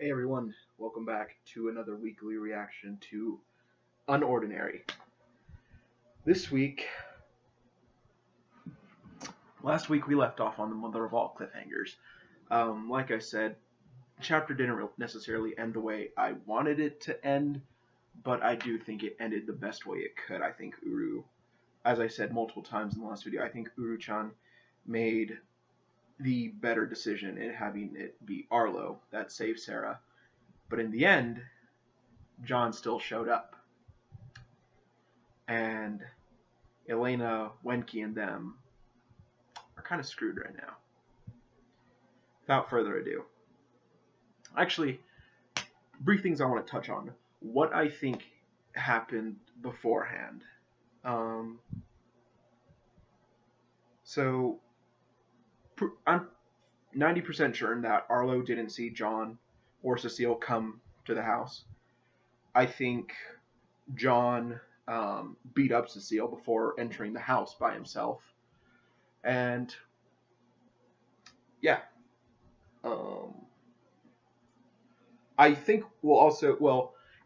Hey everyone, welcome back to another weekly reaction to UnOrdinary. This week, last week we left off on the mother of all cliffhangers. Like I said, chapter didn't necessarily end the way I wanted it to end, but I do think it ended the best way it could. I think as I said multiple times in the last video, I think Uru-chan made the better decision in having it be Arlo that saved Sera. But in the end, John still showed up. And Elena, Wenki, and them are kind of screwed right now. Without further ado. Actually, brief things I want to touch on. What I think happened beforehand. So, I'm 90% sure that Arlo didn't see John or Cecile come to the house. I think John beat up Cecile before entering the house by himself. And yeah. I think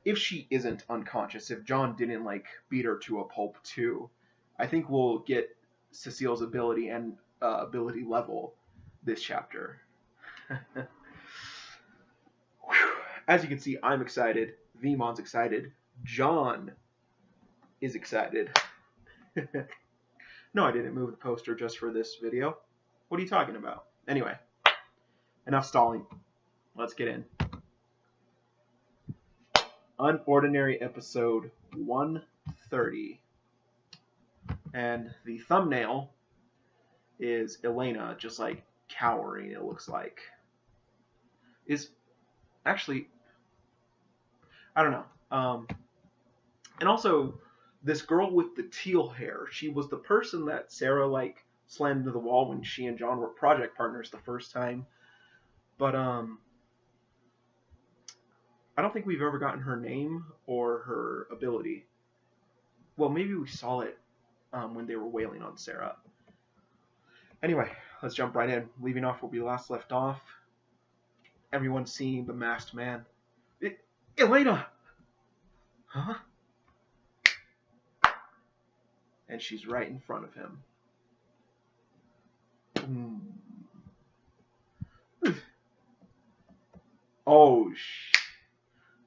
if she isn't unconscious, if John didn't beat her to a pulp too, I think we'll get Cecile's ability and ability level this chapter. As you can see, I'm excited. Vemon's excited. John is excited. No, I didn't move the poster just for this video. What are you talking about? Anyway, enough stalling. Let's get in. UnOrdinary episode 130. And the thumbnail is Elena just cowering, it looks like. Actually, I don't know. And also, this girl with the teal hair, she was the person that Sera slammed into the wall when she and John were project partners the first time. But I don't think we've ever gotten her name or her ability. Well, maybe we saw it when they were wailing on Sera. Anyway, let's jump right in. Leaving off where we last left off. Everyone's seeing the masked man. Elena! Huh? And she's right in front of him. Oh,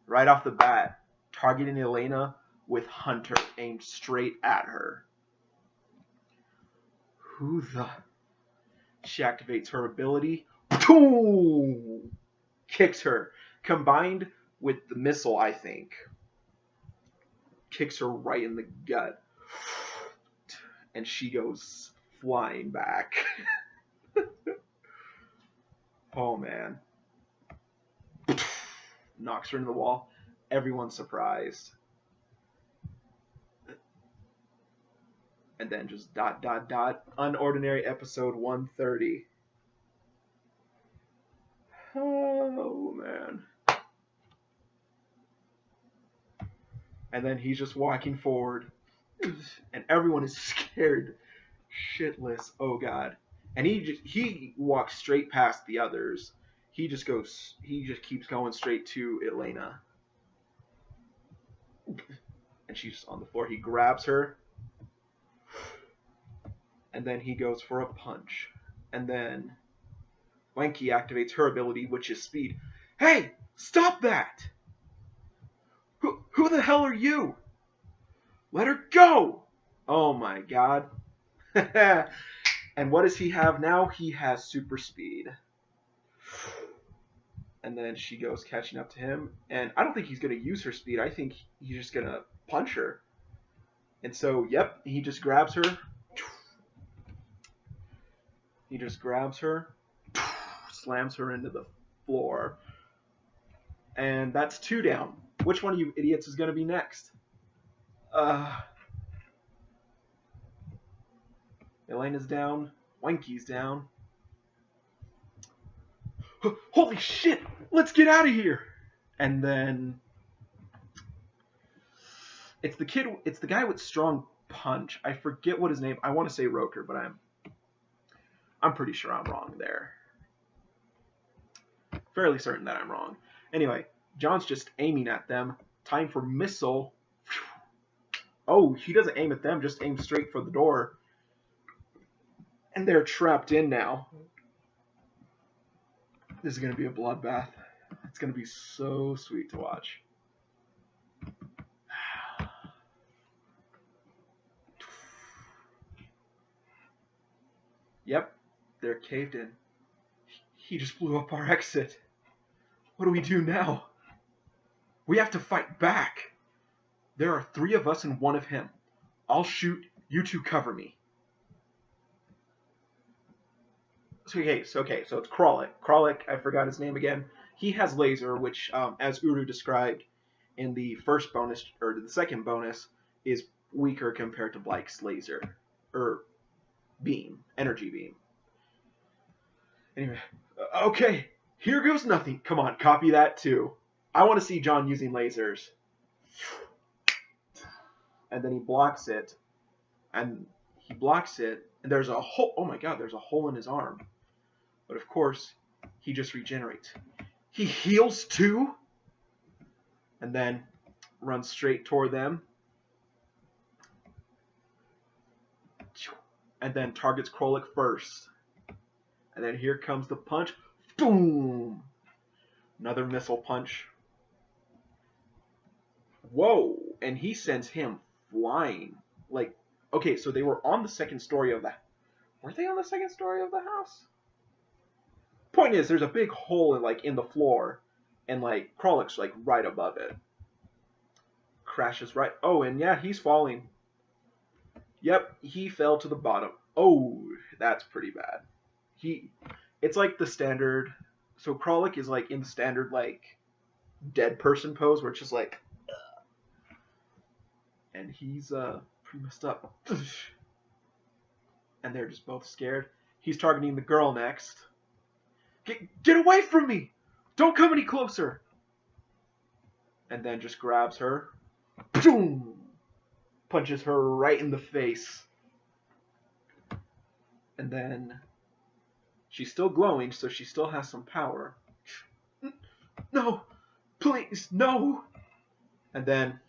right off the bat, targeting Elena with Hunter aimed straight at her. Who the... She activates her ability. Boom! Kicks her. Combined with the missile, I think. Kicks her right in the gut. And she goes flying back. Oh, man. Knocks her into the wall. Everyone's surprised. And then just ... UnOrdinary episode 130. Oh, man. And then he's just walking forward. And everyone is scared shitless. Oh, God. And he walks straight past the others. He just keeps going straight to Elena. And she's on the floor. He grabs her. And then he goes for a punch. And then Wenki activates her ability, which is speed. Hey! Stop that! Who the hell are you? Let her go! Oh my god. And what does he have now? He has super speed. And then she goes catching up to him. And I don't think he's going to use her speed. I think he's just going to punch her. And so, yep, he just grabs her. He just grabs her, slams her into the floor, and that's 2 down. Which one of you idiots is going to be next? Elena's down. Wenki's down. Holy shit! Let's get out of here! And then it's the guy with strong punch. I forget what his name. I want to say Roker, but I'm pretty sure I'm wrong there. Fairly certain that I'm wrong. Anyway, John's just aiming at them. Time for missile. Oh, he doesn't aim at them, just aims straight for the door. And they're trapped in now. This is going to be a bloodbath. It's going to be so sweet to watch. Yep, they're caved in. He just blew up our exit. What do we do now? We have to fight back. There are 3 of us and 1 of him. I'll shoot, you 2 cover me. Okay, so it's Crawlick. Crawlick, I forgot his name again. He has laser, which, as Uru described in the first bonus, or the second bonus, is weaker compared to Blake's laser. Beam. Energy beam. Anyway, okay, here goes nothing. Come on, copy that too. I want to see John using lasers. And then he blocks it. And there's a hole. Oh my god, there's a hole in his arm. But of course, he just regenerates. He heals too. And then runs straight toward them. And then targets Crawlick first. And then here comes the punch. Boom! Another missile punch. Whoa! And he sends him flying. Like, okay, so they were on the second story of the... Were they on the second story of the house? Point is, there's a big hole in the floor. And, like, Crawlick's, like, right above it. Crashes right... Oh, and yeah, he's falling. Yep, he fell to the bottom. Oh, that's pretty bad. It's like the standard. So Crawlick is like in the standard like dead person pose, where it's just like, and he's pretty messed up. And they're just both scared. He's targeting the girl next. Get away from me! Don't come any closer! And then just grabs her. Boom! Punches her right in the face. And then she's still glowing, so she still has some power. No! Please, no! And then,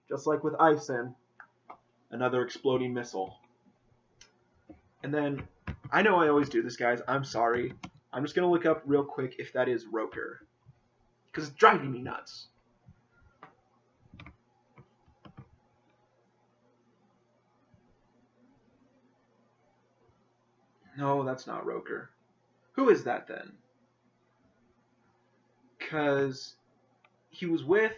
just like with Ison, another exploding missile. And then, I know I always do this, guys. I'm sorry. I'm just going to look up real quick if that is Roker. Because it's driving me nuts. No, that's not Roker. Who is that then? Because he was with...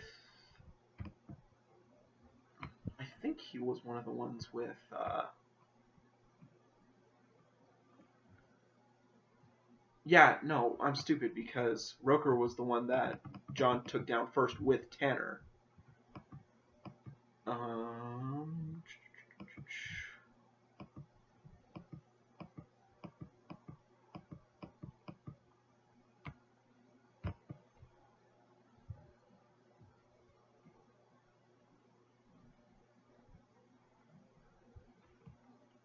I think he was one of the ones with... Yeah, no, I'm stupid because Roker was the one that John took down first with Tanner.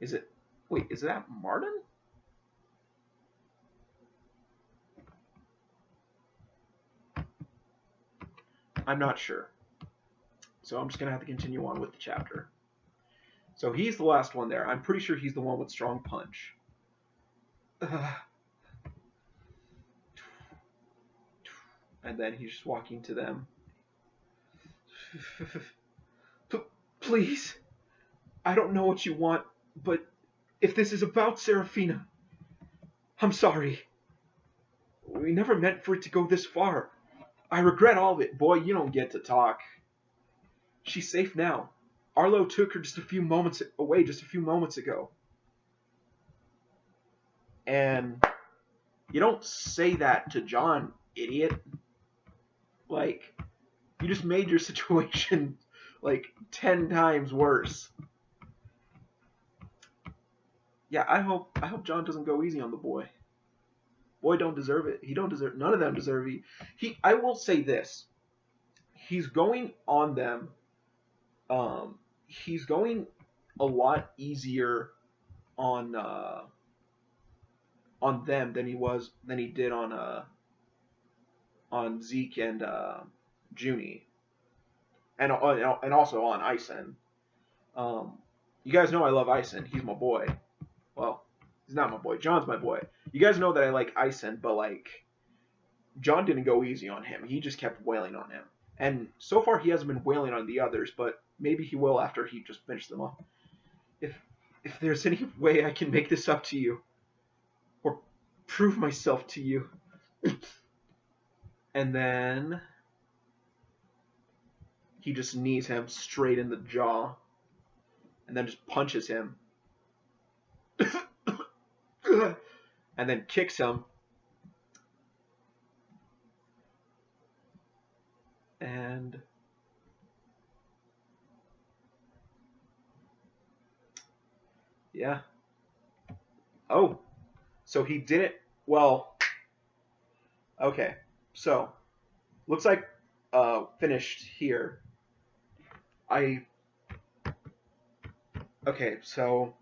Is it... Wait, is that Mardin? I'm not sure. So I'm just going to have to continue on with the chapter. So he's the last one there. I'm pretty sure he's the one with strong punch. And then he's just walking to them. Please. I don't know what you want, but if this is about Serafina, I'm sorry. We never meant for it to go this far. I regret all of it. Boy, you don't get to talk. She's safe now. Arlo took her just a few moments ago. And you don't say that to John, idiot. Like, you just made your situation like 10 times worse. Yeah, I hope John doesn't go easy on the boy. Boy don't deserve it. None of them deserve it. I will say this. He's going on them. He's going a lot easier on them than he did on on Zeke and Junie, and also on Ison. You guys know I love Ison. He's my boy. Well, he's not my boy. John's my boy. You guys know that I like Ison, but like John didn't go easy on him. He just kept wailing on him. And so far he hasn't been wailing on the others, but maybe he will after he just finished them off. If there's any way I can make this up to you, or prove myself to you. And then he just knees him straight in the jaw, and then just punches him. And then kicks him. And yeah. Oh, so he didn't. Well, okay. So looks like finished here. Okay, so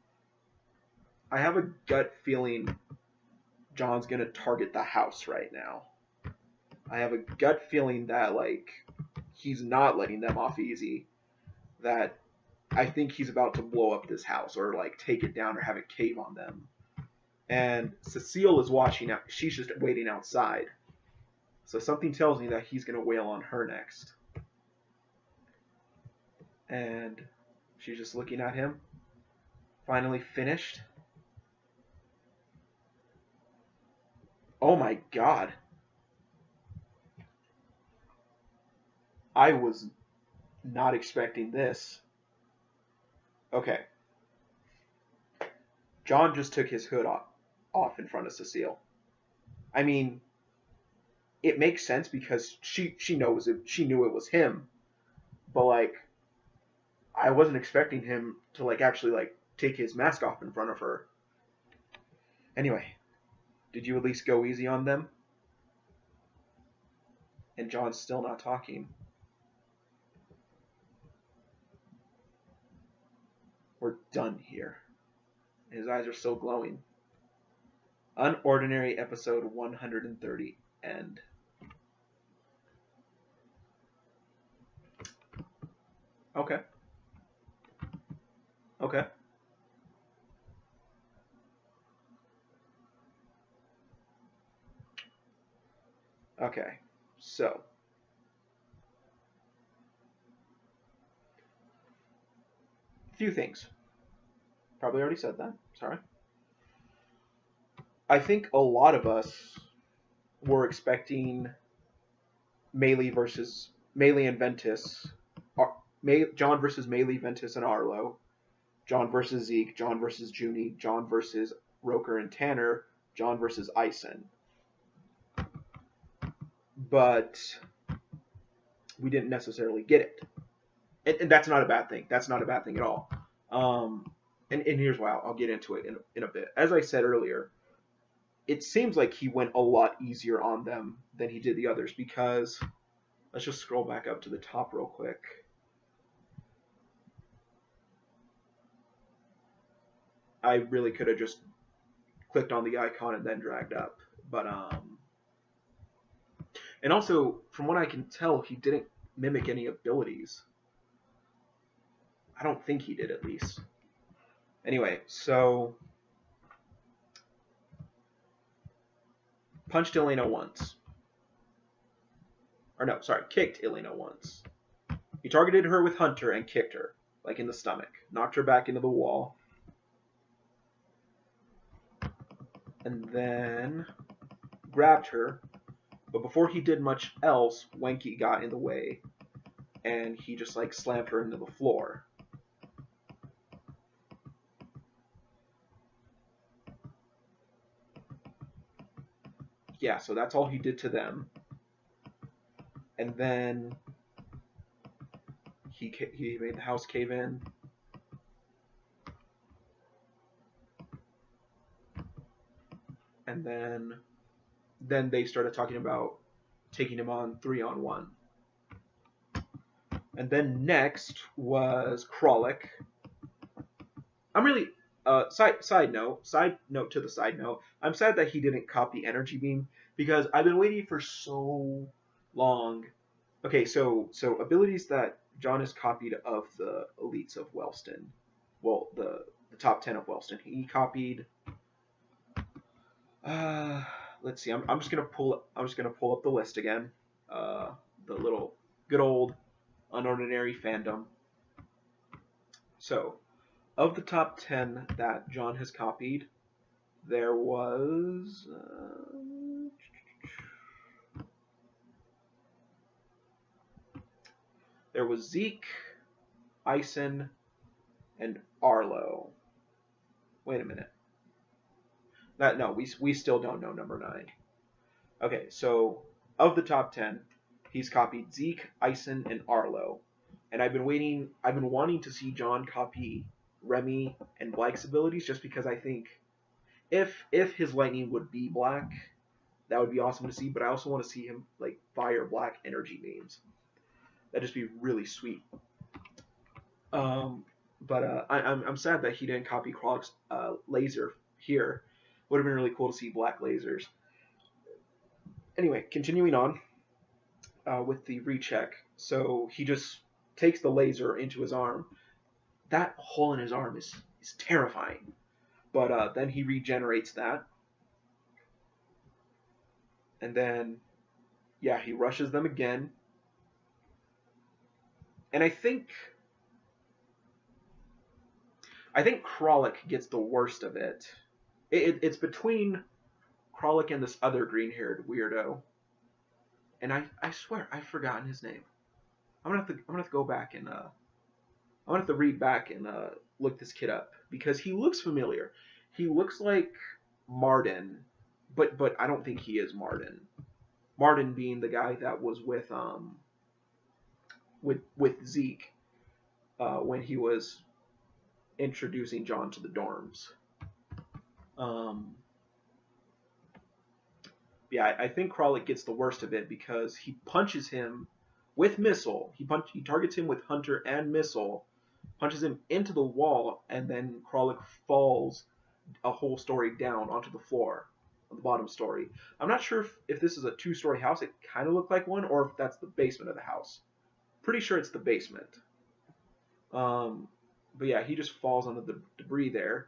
I have a gut feeling John's gonna target the house right now. I have a gut feeling that like he's not letting them off easy. That I think he's about to blow up this house or like take it down or have it cave on them. And Cecile is watching out. She's just waiting outside. So something tells me that he's gonna wail on her next. And she's just looking at him. Finally finished. Oh my god. I was not expecting this. Okay. John just took his hood off in front of Cecile. I mean, it makes sense because she knew it was him. But like I wasn't expecting him to like actually like take his mask off in front of her. Anyway, did you at least go easy on them? And John's still not talking. We're done here. His eyes are still glowing. UnOrdinary episode 130 end. Okay. Okay. Okay. So. Few things. Probably already said that. Sorry. I think a lot of us were expecting Melee and Ventus. John versus Melee, Ventus, and Arlo. John versus Zeke. John versus Junie. John versus Roker and Tanner. John versus Ison. But we didn't necessarily get it. And that's not a bad thing. That's not a bad thing at all. And here's why. I'll get into it in a bit. As I said earlier, it seems like he went a lot easier on them than he did the others because let's just scroll back up to the top real quick. I really could have just clicked on the icon and then dragged up. But and also, from what I can tell, he didn't mimic any abilities. I don't think he did, at least. Anyway, so punched Elena once. Or no, sorry, kicked Elena once. He targeted her with Hunter and kicked her, like in the stomach. Knocked her back into the wall. And then grabbed her. But before he did much else, Wenky got in the way. And he just like slammed her into the floor. Yeah, so that's all he did to them. And then he made the house cave in. And then they started talking about taking him on 3-on-1. And then next was Kralik. I'm really side note to the side note. I'm sad that he didn't copy Energy Beam because I've been waiting for so long. Okay, so abilities that John has copied of the elites of Wellston. Well, the top 10 of Wellston. He copied. Uh, let's see. I'm just gonna pull up the list again. The little good old UnOrdinary fandom. So, of the top 10 that John has copied, there was Zeke, Ison, and Arlo. Wait a minute. No, we still don't know number 9. Okay, so of the top 10, he's copied Zeke, Ison, and Arlo. And I've been wanting to see John copy Remy and Black's abilities, just because I think if his lightning would be black, that would be awesome to see. But I also want to see him like fire black energy beams. That'd just be really sweet. I'm sad that he didn't copy Krog's laser here. Would have been really cool to see black lasers. Anyway, continuing on with the recheck. So he just takes the laser into his arm. That hole in his arm is terrifying. But then he regenerates that. And then, yeah, he rushes them again. And I think Kralik gets the worst of it. It's between Kralik and this other green-haired weirdo. And I swear I've forgotten his name. I'm gonna have to go back and I'm gonna have to read back and look this kid up, because he looks familiar. He looks like Mardin, but I don't think he is Mardin. Mardin being the guy that was with Zeke when he was introducing John to the dorms. Yeah, I think Kralik gets the worst of it, because he punches him with missile. He targets him with Hunter and missile, punches him into the wall, and then Kralik falls a whole story down onto the floor, on the bottom story. I'm not sure if this is a 2-story house. It kind of looked like one, or if that's the basement of the house. Pretty sure it's the basement. But yeah, he just falls onto the debris there.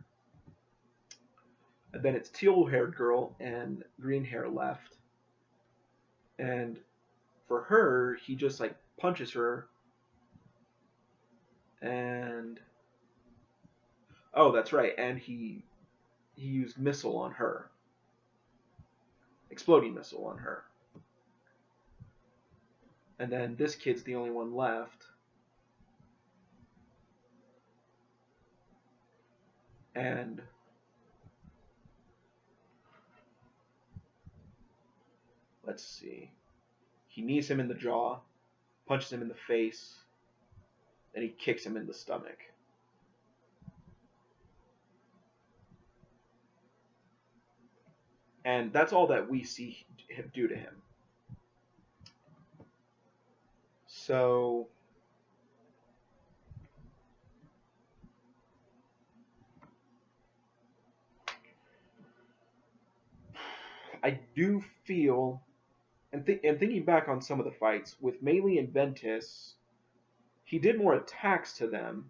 And then it's Teal Haired Girl and Green Hair left. And for her, he just like punches her. And oh, that's right. And he used missile on her. Exploding missile on her. And then this kid's the only one left. And let's see. He knees him in the jaw, punches him in the face, and he kicks him in the stomach. And that's all that we see him do to him. So I do feel, and thinking back on some of the fights with Melee and Ventus, he did more attacks to them,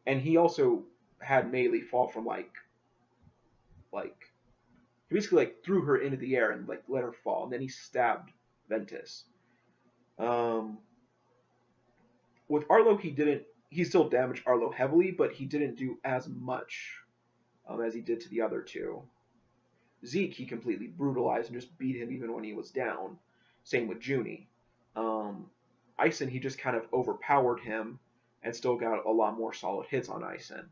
and he also had Melee fall from like he basically like threw her into the air and like let her fall, and then he stabbed Ventus. With Arlo, he still damaged Arlo heavily, but he didn't do as much as he did to the other two. Zeke, he completely brutalized and just beat him even when he was down. Same with Junie. Ison, he just kind of overpowered him and still got a lot more solid hits on Ison.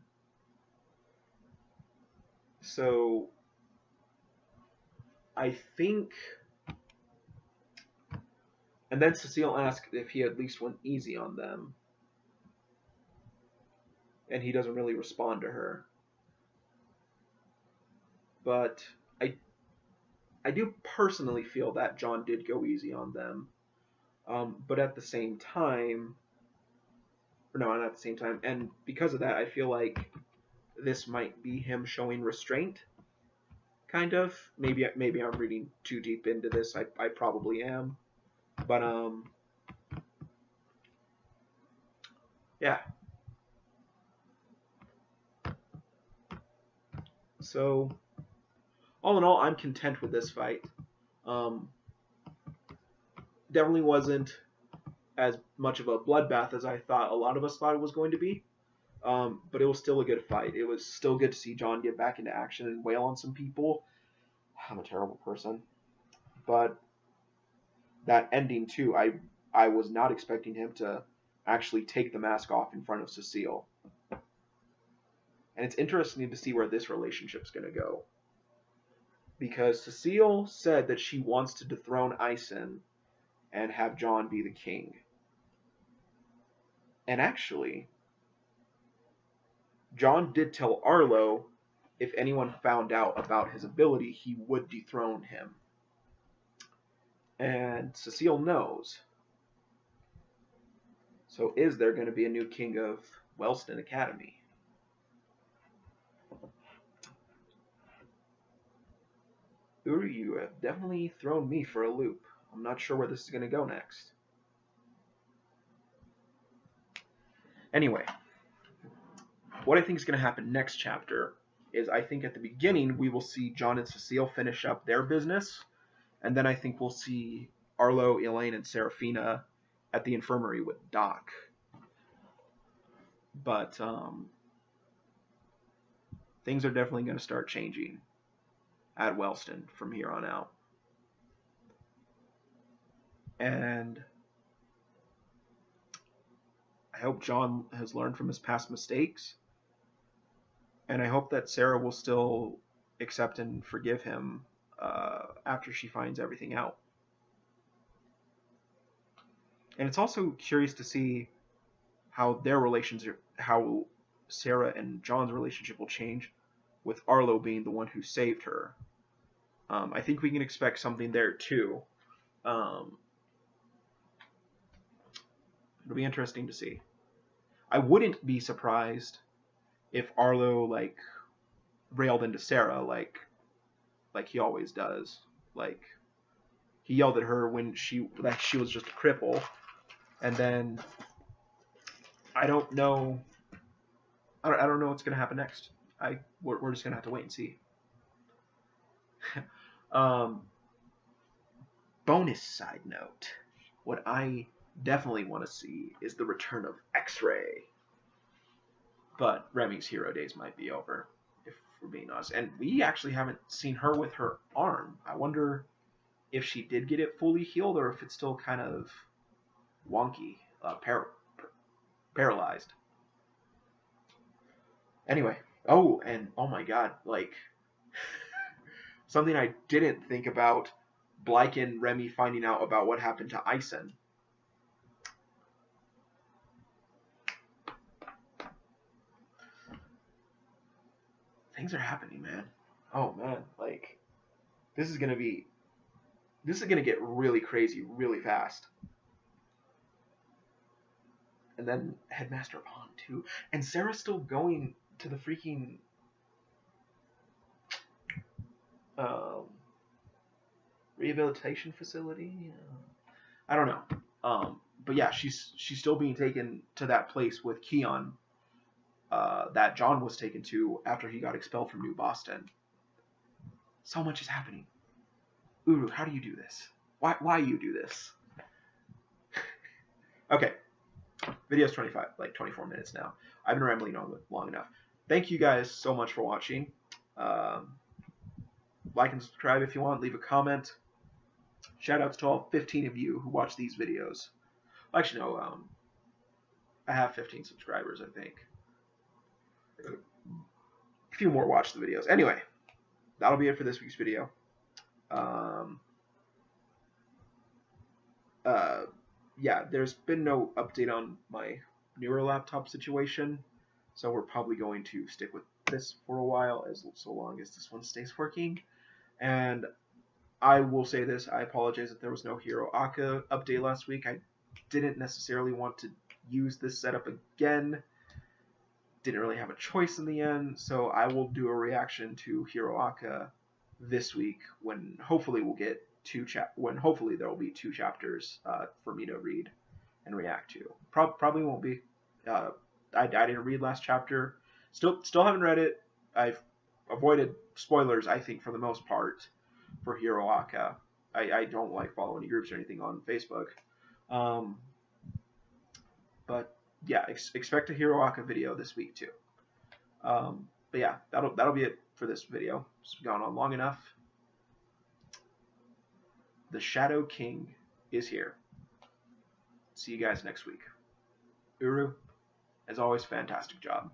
So I think... And then Cecile asked if he at least went easy on them. And he doesn't really respond to her. But I do personally feel that John did go easy on them. But at the same time... Or no, not at the same time. And because of that, I feel like this might be him showing restraint. kind of. Maybe I'm reading too deep into this. I probably am, but yeah. So all in all, I'm content with this fight. Um, Definitely wasn't as much of a bloodbath as I thought a lot of us thought it was going to be. But it was still a good fight. It was still good to see John get back into action and wail on some people. I'm a terrible person. But that ending too, I was not expecting him to actually take the mask off in front of Cecile. And it's interesting to see where this relationship's going to go. Because Cecile said that she wants to dethrone Ison and have John be the king. And actually, John did tell Arlo if anyone found out about his ability, he would dethrone him. And Cecile knows. So is there going to be a new king of Wellston Academy? Uru, you have definitely thrown me for a loop. I'm not sure where this is going to go next. Anyway, what I think is going to happen next chapter is I think at the beginning we will see John and Cecile finish up their business, and then I think we'll see Arlo, Elaine, and Serafina at the infirmary with Doc. But things are definitely going to start changing at Wellston from here on out. And I hope John has learned from his past mistakes. And I hope that Sera will still accept and forgive him after she finds everything out. And it's also curious to see how their relationship, how Sera and John's relationship will change with Arlo being the one who saved her. I think we can expect something there too. It'll be interesting to see. I wouldn't be surprised if Arlo railed into Sera like he always does. Like he yelled at her when she was just a cripple, and then I don't know what's gonna happen next. We're just gonna have to wait and see. Bonus side note: what I definitely want to see is the return of X-Ray. But Remy's hero days might be over, if we're being honest. And we actually haven't seen her with her arm. I wonder if she did get it fully healed or if it's still kind of wonky, paralyzed. Anyway, oh my god, something I didn't think about, Blyke and Remy finding out about what happened to Ison. Things are happening, man. Oh man, this is gonna get really crazy really fast. And then Headmaster Pond too. And Sera's still going to the freaking rehabilitation facility. I don't know. But yeah, she's still being taken to that place with Keon that John was taken to after he got expelled from New Boston. So much is happening. Uru, how do you do this? Why you do this? Okay. Video's 24 minutes now. I've been rambling on long enough. Thank you guys so much for watching. Like and subscribe if you want. Leave a comment. Shoutouts to all 15 of you who watch these videos. Actually, no. I have 15 subscribers, I think. A few more watch the videos. Anyway, that'll be it for this week's video. Yeah, there's been no update on my newer laptop situation, so we're probably going to stick with this for a while, so long as this one stays working. And I will say this, I apologize that there was no Hero Aka update last week. I didn't necessarily want to use this setup again. Didn't really have a choice in the end, so I will do a reaction to Hero Aka this week, when hopefully we'll get hopefully there will be 2 chapters for me to read and react to. Probably won't be. I didn't read last chapter. Still haven't read it. I've avoided spoilers, I think, for the most part for Hiroaka. I don't like follow any groups or anything on Facebook. But yeah, expect a Hiroaka video this week too. But yeah, that'll be it for this video. It's gone on long enough. The Shadow King is here. See you guys next week. Uru, as always, fantastic job.